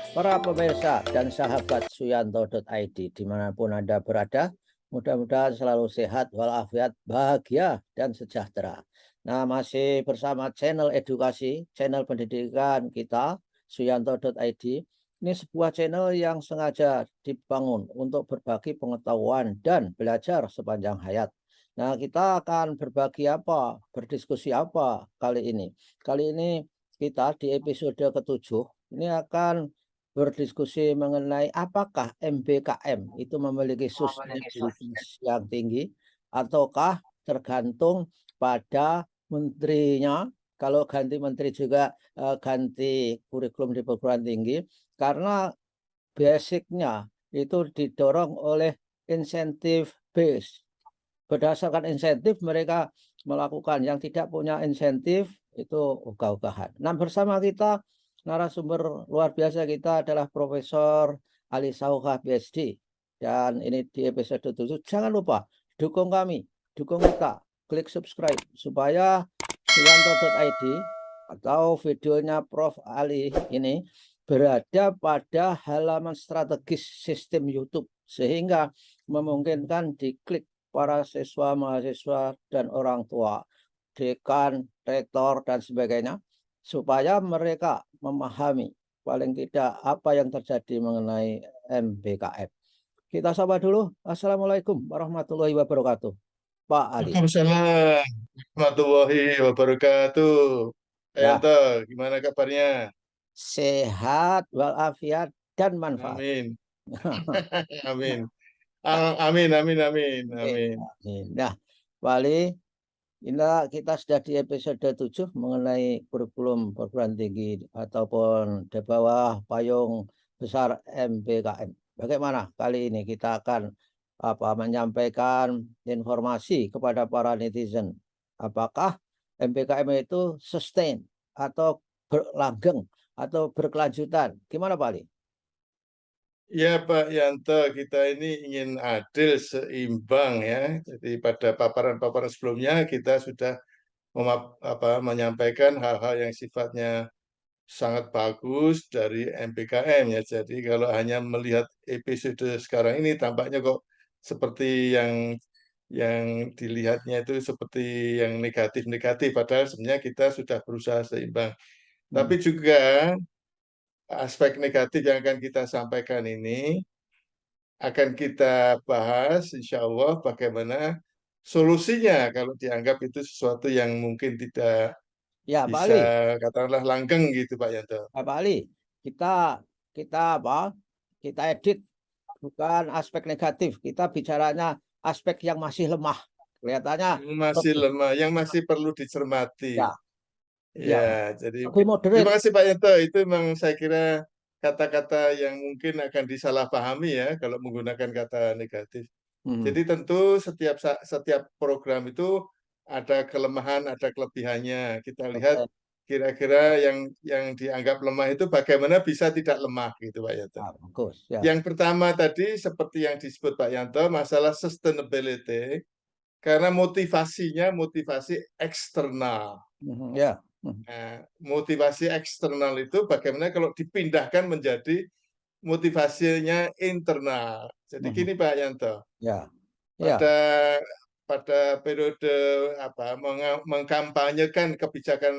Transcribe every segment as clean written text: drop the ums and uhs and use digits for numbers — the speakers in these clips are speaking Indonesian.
Para pemirsa dan sahabat Suyanto.id dimanapun Anda berada, mudah-mudahan selalu sehat, walafiat, bahagia, dan sejahtera. Nah, masih bersama channel edukasi, channel pendidikan kita, Suyanto.id. Ini sebuah channel yang sengaja dibangun untuk berbagi pengetahuan dan belajar sepanjang hayat. Nah, kita akan berbagi apa, berdiskusi apa kali ini? Kali ini kita di episode ketujuh ini akan berdiskusi mengenai apakah MBKM itu memiliki sustainabilitas yang tinggi ataukah tergantung pada menterinya. Kalau ganti menteri juga ganti kurikulum di perguruan tinggi karena basicnya itu didorong oleh insentif base. Berdasarkan insentif mereka melakukan, yang tidak punya insentif itu ogah-ogahan. Nah, bersama kita narasumber luar biasa kita adalah Profesor Ali Sauka PhD. Dan ini di episode 7. Jangan lupa dukung kami, dukung kita, klik subscribe supaya Suyanto.id atau videonya Prof. Ali ini berada pada halaman strategis sistem YouTube sehingga memungkinkan diklik para siswa, mahasiswa, dan orang tua, dekan, rektor, dan sebagainya, supaya mereka memahami paling tidak apa yang terjadi mengenai MBKM. Kita sapa dulu. Assalamualaikum warahmatullahi wabarakatuh. Pak Ali. Waalaikumsalam warahmatullahi wabarakatuh. Pak Ya, Yanto, gimana kabarnya? sehat walafiat dan manfaat. Amin. Amin. Nah, Amin, amin, amin, amin. amin. Amin. Nah, Pak Ali, kita sudah di episode 7 mengenai kurikulum perguruan tinggi ataupun di bawah payung besar MBKM. Bagaimana kali ini kita akan menyampaikan informasi kepada para netizen. Apakah MBKM itu sustain atau berlanggeng atau berkelanjutan? Gimana Pak Ali? Ya Pak Yanto, kita ini ingin adil, seimbang ya. Jadi pada paparan-paparan sebelumnya kita sudah menyampaikan hal-hal yang sifatnya sangat bagus dari MPKM ya. Jadi kalau hanya melihat episode sekarang ini tampaknya kok seperti yang dilihatnya itu seperti yang negatif-negatif, padahal sebenarnya kita sudah berusaha seimbang. Hmm. Tapi juga aspek negatif yang akan kita sampaikan ini akan kita bahas, insya Allah, bagaimana solusinya kalau dianggap itu sesuatu yang mungkin tidak Ya Pak bisa, Ali, katakanlah, langgeng gitu Pak Yanto. Pak Ali, kita kita kita edit bukan aspek negatif, kita bicaranya aspek yang masih lemah. Kelihatannya Yang masih lebih, lemah, yang masih perlu dicermati. ya, ya, Ya, jadi lebih terima moderate. kasih Pak Yanto. Itu memang saya kira kata-kata yang mungkin akan disalahpahami ya kalau menggunakan kata negatif. Hmm, Jadi tentu setiap program itu ada kelemahan, ada kelebihannya. Kita lihat oke, kira-kira yang dianggap lemah itu bagaimana bisa tidak lemah gitu Pak Yanto. ah, bagus, ya. Yang pertama tadi seperti yang disebut Pak Yanto, masalah sustainability, karena motivasinya motivasi eksternal. Mhm, ya, Nah, motivasi eksternal itu bagaimana kalau dipindahkan menjadi motivasinya internal. Jadi mhm, gini Pak Yanto, ya, ya, pada pada periode mengkampanyekan kebijakan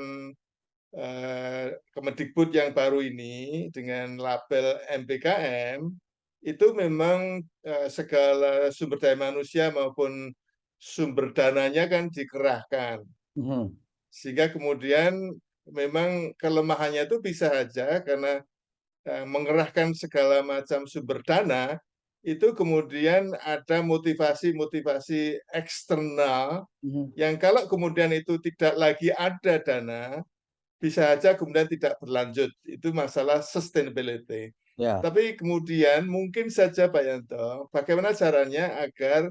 Kemendikbud yang baru ini dengan label MPKM, itu memang segala sumber daya manusia maupun sumber dananya kan dikerahkan. mhm, Sehingga kemudian memang kelemahannya itu bisa saja karena mengerahkan segala macam sumber dana, itu kemudian ada motivasi-motivasi eksternal mhm, yang kalau kemudian itu tidak lagi ada dana, bisa saja kemudian tidak berlanjut. Itu masalah sustainability. ya, Tapi kemudian mungkin saja Pak Yanto, bagaimana caranya agar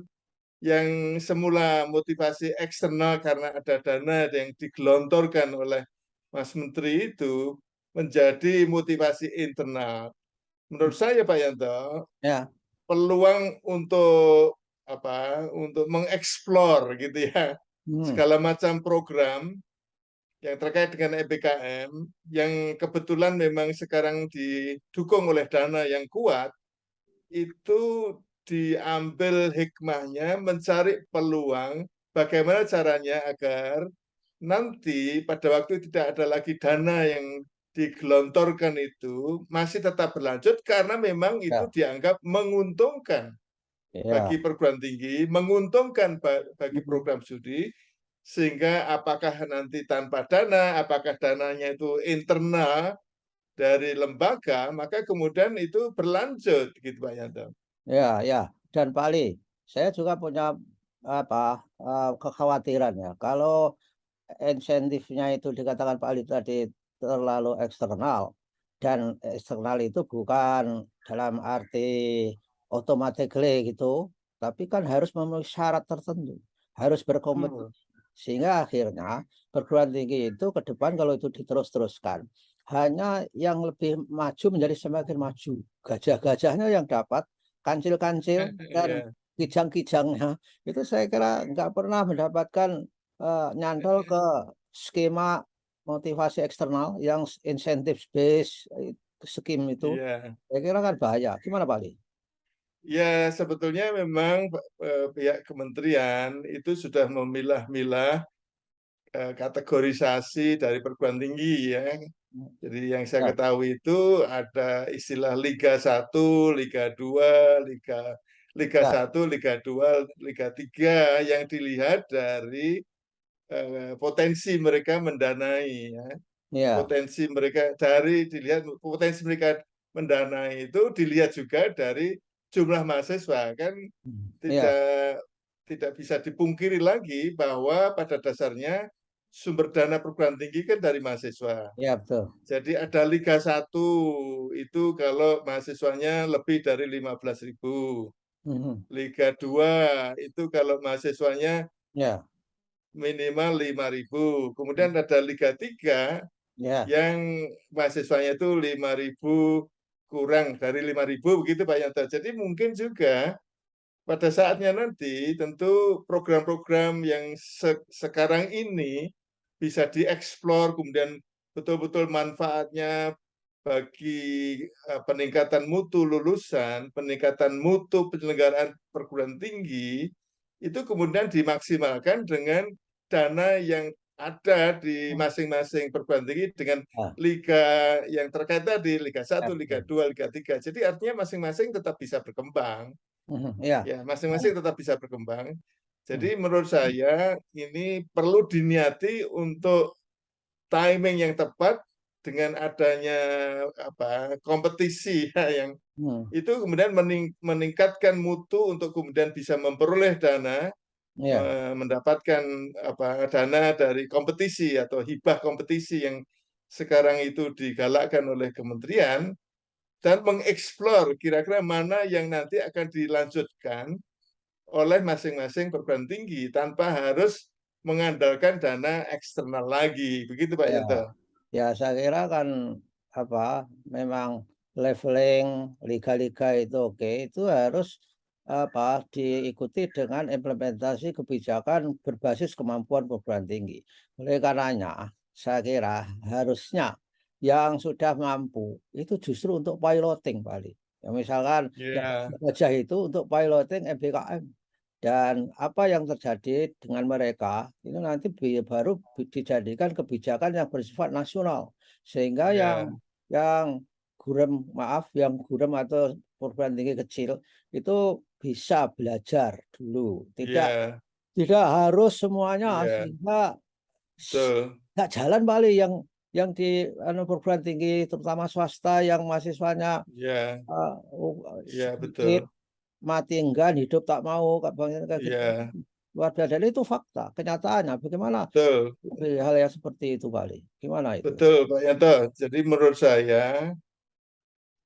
yang semula motivasi eksternal karena ada dana yang digelontorkan oleh Mas Menteri itu menjadi motivasi internal. Menurut saya Pak Yanto, ya, peluang untuk untuk mengeksplor gitu ya mhm, segala macam program yang terkait dengan EBKM, yang kebetulan memang sekarang didukung oleh dana yang kuat, itu diambil hikmahnya mencari peluang bagaimana caranya agar nanti pada waktu tidak ada lagi dana yang digelontorkan itu masih tetap berlanjut karena memang itu Ya, dianggap menguntungkan ya. bagi perguruan tinggi, menguntungkan bagi Mhm. program studi, sehingga apakah nanti tanpa dana, apakah dananya itu internal dari lembaga, maka kemudian itu berlanjut gitu Pak Yanto. Ya, ya. Dan Pak Ali, saya juga punya apa, kekhawatiran ya, kalau insentifnya itu dikatakan Pak Ali tadi terlalu eksternal, dan eksternal itu bukan dalam arti automatically gitu, tapi kan harus memenuhi syarat tertentu, harus berkompetisi. Betul. Sehingga akhirnya perguruan tinggi itu ke depan kalau itu diterus-teruskan, hanya yang lebih maju menjadi semakin maju. Gajah-gajahnya yang dapat, kancil-kancil dan Iya. kijang-kijangnya itu saya kira nggak pernah mendapatkan nyantol ke skema motivasi eksternal yang insentif base scheme itu, Iya. saya kira kan bahaya. Gimana Pak Ali? Ya, sebetulnya memang pihak kementerian itu sudah memilah-milah kategorisasi dari perguruan tinggi ya. Jadi yang saya Ya, ketahui itu ada istilah Liga 1, Liga 2, Liga Liga ya, 1, Liga 2, Liga 3 yang dilihat dari potensi mereka mendanai ya. ya, Potensi mereka dari dilihat potensi mereka mendanai itu dilihat juga dari jumlah mahasiswa kan ya, tidak tidak bisa dipungkiri lagi bahwa pada dasarnya sumber dana perguruan tinggi kan dari mahasiswa. ya betul. Jadi ada Liga 1 itu kalau mahasiswanya lebih dari 15.000. Mhm. Liga 2 itu kalau mahasiswanya Ya, minimal 5.000. Kemudian ada Liga 3 ya, yang mahasiswanya itu 5.000 kurang dari 5.000 begitu Pak Yanto. Jadi mungkin juga pada saatnya nanti tentu program-program yang sekarang ini bisa dieksplor kemudian betul-betul manfaatnya bagi peningkatan mutu lulusan, peningkatan mutu penyelenggaraan perguruan tinggi, itu kemudian dimaksimalkan dengan dana yang ada di masing-masing perguruan tinggi dengan ya, liga yang terkait tadi, Liga ya 1, Liga betul. 2, Liga 3. Jadi artinya masing-masing tetap bisa berkembang. Mhm, iya. Ya, Dan masing-masing tetap bisa berkembang. mhm, Jadi menurut saya ini perlu diniati untuk timing yang tepat dengan adanya kompetisi ya, yang mhm, itu kemudian meningkatkan mutu untuk kemudian bisa memperoleh dana, iya, mendapatkan dana dari kompetisi atau hibah kompetisi yang sekarang itu digalakkan oleh kementerian dan mengeksplor kira-kira mana yang nanti akan dilanjutkan oleh masing-masing perguruan tinggi tanpa harus mengandalkan dana eksternal lagi. Begitu Pak iya. Yanto. Ya saya kira kan apa, memang leveling liga-liga itu oke, itu harus apa, diikuti dengan implementasi kebijakan berbasis kemampuan perguruan tinggi. Oleh karenanya, saya kira harusnya yang sudah mampu itu justru untuk piloting paling. Ya misalkan yang Ya, gajah itu untuk piloting MBKM. Dan apa yang terjadi dengan mereka, itu nanti baru dijadikan kebijakan yang bersifat nasional. Sehingga ya, yang gurem, maaf, yang gurem atau perguruan tinggi kecil itu bisa belajar dulu. Tidak ya, tidak harus semuanya, ya, sehingga betul. nggak jalan Bali yang di anu, perguruan tinggi terutama swasta yang mahasiswanya, Ya, ya, sedikit, betul. mati enggan, hidup tak mau, kayak gitu. Ya, Luar biasa, dan itu fakta, kenyataannya. Bagaimana betul. hal yang seperti itu, Bali? Gimana itu? Betul, Pak Yanto. Jadi menurut saya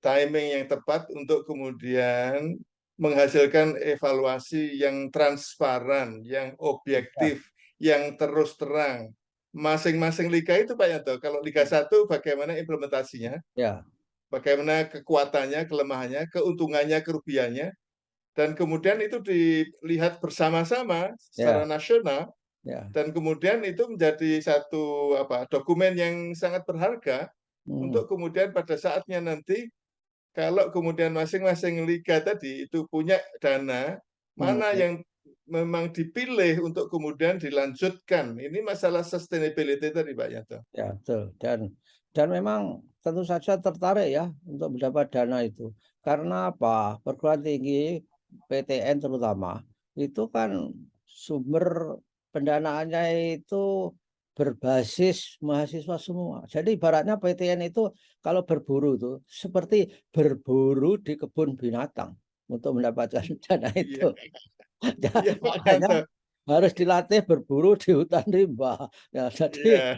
timing yang tepat untuk kemudian menghasilkan evaluasi yang transparan, yang Ya, objektif, yang terus terang. Masing-masing liga itu Pak Yanto, kalau Liga 1 bagaimana implementasinya, ya, bagaimana kekuatannya, kelemahannya, keuntungannya, kerugiannya, dan kemudian itu dilihat bersama-sama secara ya, nasional Ya. Dan kemudian itu menjadi satu dokumen yang sangat berharga Hmm. untuk kemudian pada saatnya nanti kalau kemudian masing-masing liga tadi itu punya dana, Hmm. mana yang memang dipilih untuk kemudian dilanjutkan. Ini masalah sustainability tadi Pak Yanto. Ya, betul. Dan memang tentu saja tertarik ya untuk mendapat dana itu. Karena apa? Perguruan tinggi PTN terutama itu kan sumber pendanaannya itu berbasis mahasiswa semua. Jadi ibaratnya PTN itu kalau berburu itu seperti berburu di kebun binatang untuk mendapatkan dana Iya, itu. Ya, iya Pak makanya Yanto. harus dilatih berburu di hutan rimba. Ya, jadi Iya,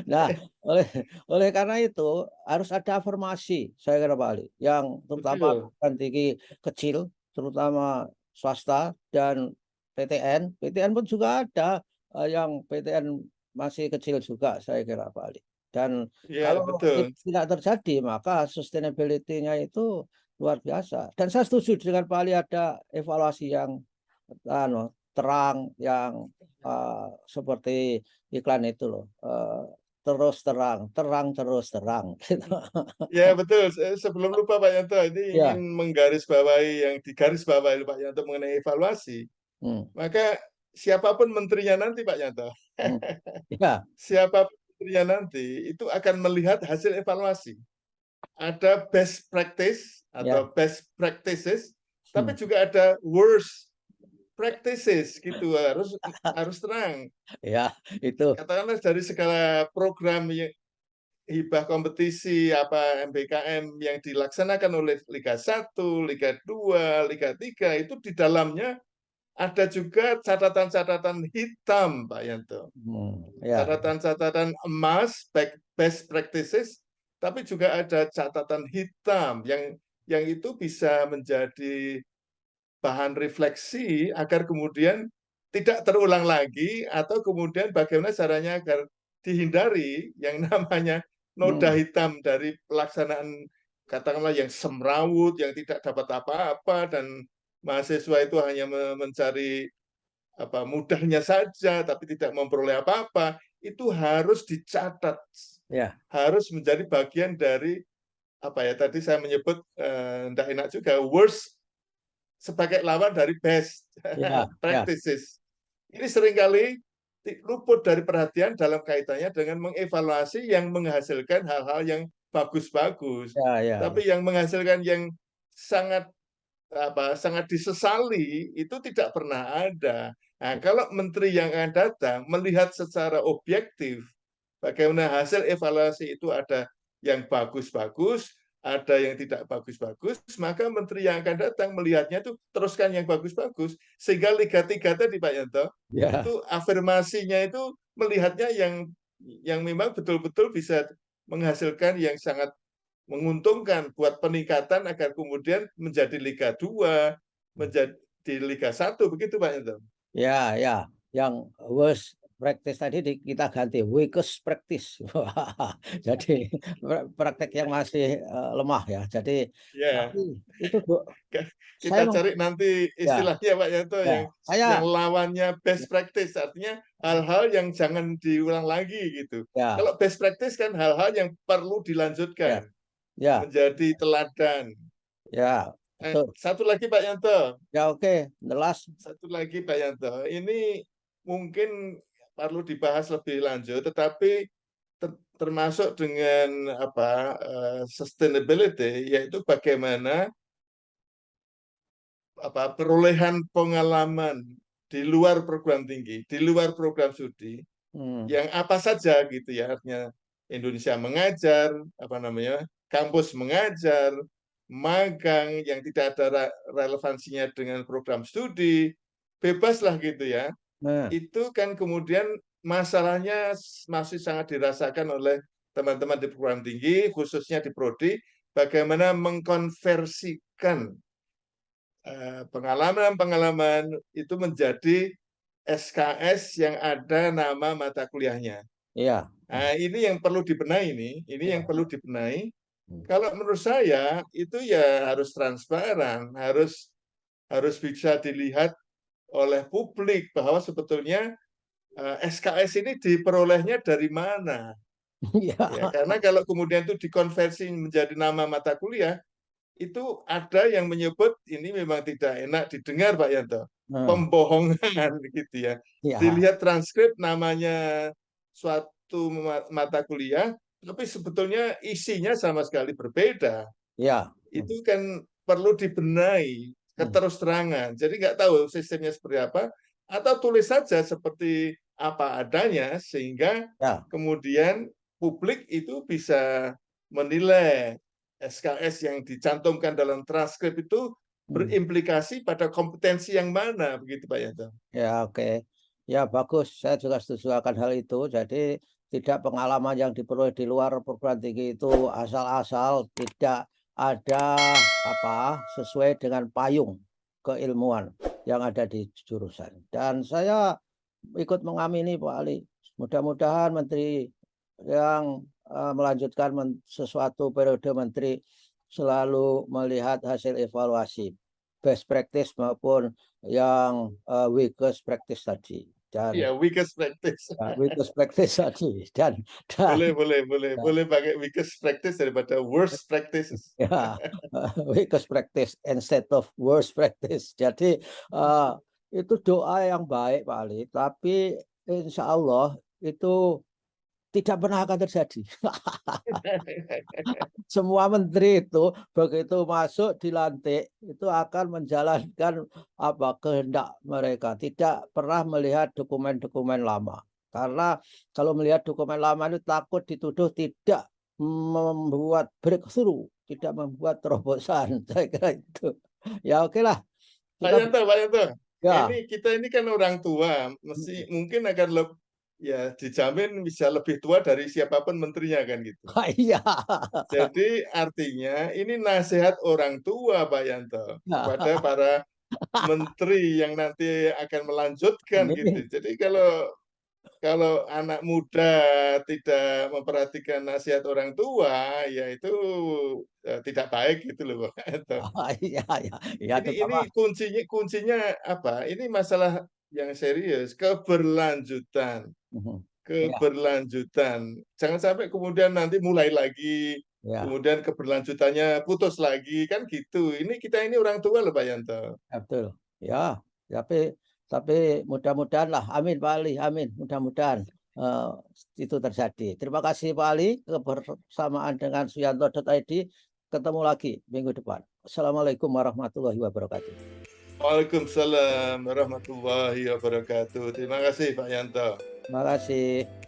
nah, oleh oleh karena itu harus ada afirmasi, saya kira Pak Ali, yang terutama betul. perguruan tinggi kecil, terutama swasta dan PTN. PTN pun juga ada yang PTN masih kecil juga, saya kira Pak Ali. Dan Iya, kalau itu betul. tidak terjadi, maka sustainability-nya itu luar biasa. Dan saya setuju dengan Pak Ali ada evaluasi yang terang, yang seperti iklan itu loh. Terus terang, terang terus terang, gitu. Ya, betul. Sebelum lupa Pak Yanto, ini ingin Ya, menggarisbawahi yang digarisbawahi Pak Yanto mengenai evaluasi. mmm, Maka siapapun menterinya nanti Pak Yanto, mmm, ya, siapapun menterinya nanti itu akan melihat hasil evaluasi. Ada best practice ya, atau best practices, tapi mmm, juga ada worst practices gitu, harus harus terang. ya, itu, Katakanlah dari segala program hibah kompetisi MBKM yang dilaksanakan oleh Liga 1, Liga 2, Liga 3 itu di dalamnya ada juga catatan-catatan hitam, Pak Yanto. ya, Catatan-catatan emas, best practices, tapi juga ada catatan hitam yang itu bisa menjadi bahan refleksi agar kemudian tidak terulang lagi atau kemudian bagaimana caranya agar dihindari yang namanya noda mmm, hitam dari pelaksanaan katakanlah yang semrawut, yang tidak dapat apa-apa dan mahasiswa itu hanya mencari mudahnya saja tapi tidak memperoleh apa-apa, itu harus dicatat, ya, harus menjadi bagian dari tadi saya menyebut tidak enak juga worst sebagai lawan dari best ya, ya, practices. Ini seringkali luput dari perhatian dalam kaitannya dengan mengevaluasi yang menghasilkan hal-hal yang bagus-bagus, ya, ya, ya, tapi yang menghasilkan yang sangat sangat disesali itu tidak pernah ada. Nah, kalau menteri yang akan datang melihat secara objektif bagaimana hasil evaluasi itu ada yang bagus-bagus, ada yang tidak bagus-bagus, maka menteri yang akan datang melihatnya itu teruskan yang bagus-bagus. Sehingga Liga 3 tadi Pak Yanto, ya, itu afirmasinya itu melihatnya yang memang betul-betul bisa menghasilkan yang sangat menguntungkan buat peningkatan agar kemudian menjadi Liga 2, menjadi Liga 1, begitu Pak Yanto. ya, ya, yang worst practice tadi kita ganti weakest practice. Wah, jadi praktek yang masih, lemah ya. Jadi Ya, tapi itu kita saya cari nanti ya, istilahnya Pak Yanto ya, yang saya lawannya best practice, artinya hal-hal yang jangan diulang lagi gitu. ya, Kalau best practice kan hal-hal yang perlu ya, dilanjutkan, ya, menjadi teladan. ya, betul. Satu lagi Pak Yanto, Ya, oke, the last, satu lagi Pak Yanto, ini mungkin perlu dibahas lebih lanjut, tetapi termasuk dengan sustainability, yaitu bagaimana perolehan pengalaman di luar perguruan tinggi, di luar program studi, mmm, yang apa saja gitu ya, artinya Indonesia mengajar, kampus mengajar, magang yang tidak ada relevansinya dengan program studi, bebaslah gitu ya. nah, Itu kan kemudian masalahnya masih sangat dirasakan oleh teman-teman di perguruan tinggi, khususnya di prodi, bagaimana mengkonversikan pengalaman-pengalaman itu menjadi SKS yang ada nama mata kuliahnya. iya, Nah, ini yang perlu dibenahi ini yang iya, perlu dibenahi. mmm, Kalau menurut saya itu ya harus transparan, harus harus bisa dilihat oleh publik bahwa sebetulnya SKS ini diperolehnya dari mana. Ya, Ya, karena kalau kemudian itu dikonversi menjadi nama mata kuliah, itu ada yang menyebut ini memang tidak enak didengar Pak Yanto. nah, Pembohongan gitu ya. ya, Dilihat transkrip namanya suatu mata kuliah, tapi sebetulnya isinya sama sekali berbeda. ya. Itu kan perlu dibenahi Hmm, keterus terangan. Jadi nggak tahu sistemnya seperti apa, atau tulis saja seperti apa adanya, sehingga ya. kemudian publik itu bisa menilai SKS yang dicantumkan dalam transkrip itu Hmm. berimplikasi pada kompetensi yang mana, begitu Pak Yanto. Ya, oke. Ya, bagus. Saya juga setuju akan hal itu. Jadi, tidak pengalaman yang diperoleh di luar perguruan tinggi itu asal-asal, tidak ada apa sesuai dengan payung keilmuan yang ada di jurusan. Dan saya ikut mengamini Pak Ali. Mudah-mudahan menteri yang melanjutkan sesuatu periode menteri selalu melihat hasil evaluasi best practice maupun yang weakest practice tadi dan Ya, weakest practice. weakest practice tadi dan Boleh, boleh, boleh. ya, Boleh pakai weakest practice daripada worst practices. ya, weakest practice instead of worst practice. Jadi itu doa yang baik Pak Ali, tapi insya Allah itu tidak pernah akan terjadi. Semua menteri itu begitu masuk dilantik itu akan menjalankan apa kehendak mereka, tidak pernah melihat dokumen-dokumen lama. Karena kalau melihat dokumen lama itu takut dituduh tidak membuat breakthrough, tidak membuat terobosan. Saya kira itu. Ya oke lah, Pak kita Yanto, Pak Yanto, ya. ini kita ini kan orang tua, mesti mungkin akan ya dijamin bisa lebih tua dari siapapun menterinya kan gitu. Iya. Jadi artinya ini nasihat orang tua Pak Yanto kepada para menteri yang nanti akan melanjutkan gitu. Amin. Jadi kalau kalau anak muda tidak memperhatikan nasihat orang tua, ya itu tidak baik gitu loh Pak Yanto. Iya, iya, iya, Ini terutama kuncinya apa? Ini masalah yang serius, keberlanjutan, mhm, iya, keberlanjutan. Jangan sampai kemudian nanti mulai lagi, iya. kemudian keberlanjutannya putus lagi, kan gitu. Ini kita ini orang tua loh Pak Yanto. Ya, betul. Ya, tapi mudah-mudahan lah, amin Pak Ali, amin. Mudah-mudahan eh, itu terjadi. Terima kasih Pak Ali, kebersamaan dengan Suyanto.id. Ketemu lagi minggu depan. Assalamualaikum warahmatullahi wabarakatuh. Waalaikumsalam warahmatullahi wabarakatuh. Terima kasih Pak Yanto. Terima kasih.